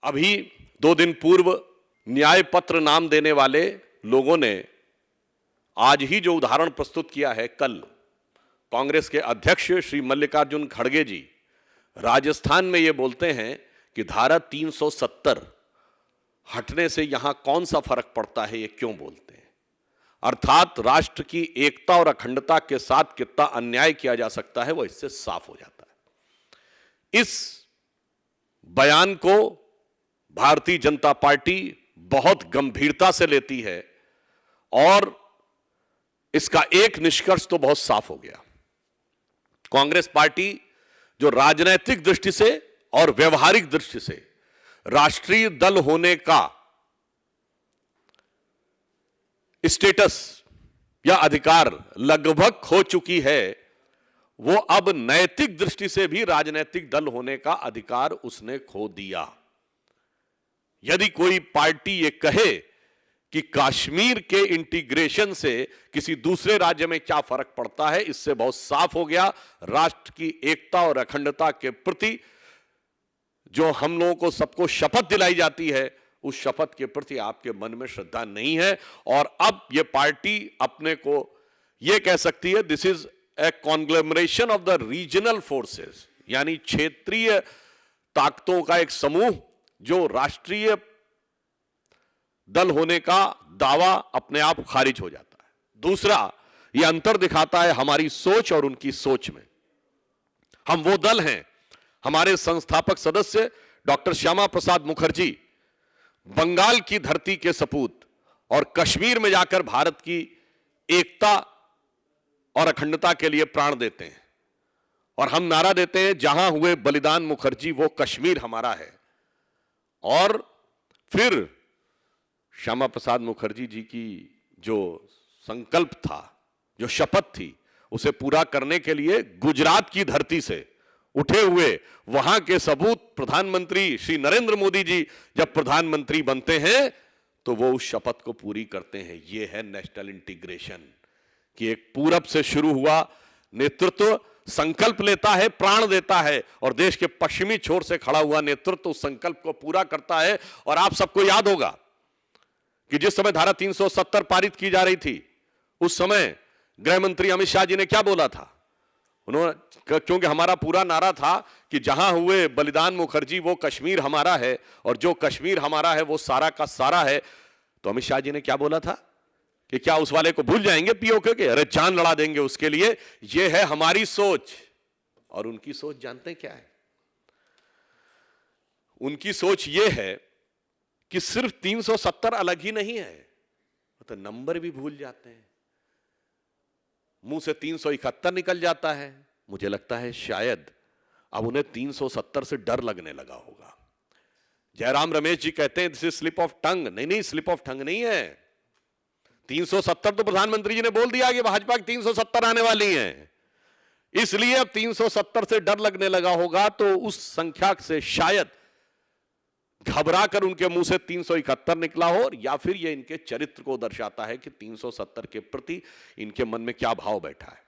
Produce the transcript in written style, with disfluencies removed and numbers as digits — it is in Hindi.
अभी 2 दिन पूर्व न्याय पत्र नाम देने वाले लोगों ने आज ही जो उदाहरण प्रस्तुत किया है, कल कांग्रेस के अध्यक्ष श्री मल्लिकार्जुन खड़गे जी राजस्थान में ये बोलते हैं कि धारा 370 हटने से यहां कौन सा फर्क पड़ता है, ये क्यों बोलते हैं। अर्थात राष्ट्र की एकता और अखंडता के साथ कितना अन्याय किया जा सकता है वो इससे साफ हो जाता है। इस बयान को भारतीय जनता पार्टी बहुत गंभीरता से लेती है और इसका एक निष्कर्ष तो बहुत साफ हो गया। कांग्रेस पार्टी जो राजनीतिक दृष्टि से और व्यवहारिक दृष्टि से राष्ट्रीय दल होने का स्टेटस या अधिकार लगभग खो चुकी है, वो अब नैतिक दृष्टि से भी राजनीतिक दल होने का अधिकार उसने खो दिया। यदि कोई पार्टी ये कहे कि कश्मीर के इंटीग्रेशन से किसी दूसरे राज्य में क्या फर्क पड़ता है, इससे बहुत साफ हो गया राष्ट्र की एकता और अखंडता के प्रति जो हम लोगों को सबको शपथ दिलाई जाती है, उस शपथ के प्रति आपके मन में श्रद्धा नहीं है। और अब यह पार्टी अपने को यह कह सकती है this is a कॉन्ग्लोमरेशन of the regional forces, यानी क्षेत्रीय ताकतों का एक समूह जो राष्ट्रीय दल होने का दावा अपने आप खारिज हो जाता है। दूसरा, यह अंतर दिखाता है हमारी सोच और उनकी सोच में। हम वो दल हैं, हमारे संस्थापक सदस्य डॉक्टर श्यामा प्रसाद मुखर्जी बंगाल की धरती के सपूत और कश्मीर में जाकर भारत की एकता और अखंडता के लिए प्राण देते हैं और हम नारा देते हैं जहां हुए बलिदान मुखर्जी वो कश्मीर हमारा है। और फिर श्यामा प्रसाद मुखर्जी जी की जो संकल्प था, जो शपथ थी, उसे पूरा करने के लिए गुजरात की धरती से उठे हुए वहां के सबूत प्रधानमंत्री श्री नरेंद्र मोदी जी जब प्रधानमंत्री बनते हैं तो वो उस शपथ को पूरी करते हैं। ये है नेशनल इंटीग्रेशन कि एक पूरब से शुरू हुआ नेतृत्व संकल्प लेता है, प्राण देता है और देश के पश्चिमी छोर से खड़ा हुआ नेतृत्व उस संकल्प को पूरा करता है। और आप सबको याद होगा कि जिस समय धारा 370 पारित की जा रही थी, उस समय गृह मंत्री अमित शाह जी ने क्या बोला था। उन्होंने, क्योंकि हमारा पूरा नारा था कि जहां हुए बलिदान मुखर्जी वो कश्मीर हमारा है और जो कश्मीर हमारा है वो सारा का सारा है, तो अमित शाह जी ने क्या बोला था कि क्या उस वाले को भूल जाएंगे पीओके के, अरे जान लड़ा देंगे उसके लिए। ये है हमारी सोच। और उनकी सोच जानते हैं क्या है? उनकी सोच ये है कि सिर्फ 370 अलग ही नहीं है, तो नंबर भी भूल जाते हैं। मुंह से 371 निकल जाता है। मुझे लगता है शायद अब उन्हें 370 से डर लगने लगा होगा। जयराम रमेश जी कहते हैं this is slip of tongue. नहीं, स्लिप ऑफ टंग नहीं है। 370 तो प्रधानमंत्री जी ने बोल दिया कि भाजपा की 370 आने वाली है, इसलिए अब 370 से डर लगने लगा होगा। तो उस संख्या से शायद घबरा कर उनके मुंह से 371 निकला हो, या फिर यह इनके चरित्र को दर्शाता है कि 370 के प्रति इनके मन में क्या भाव बैठा है।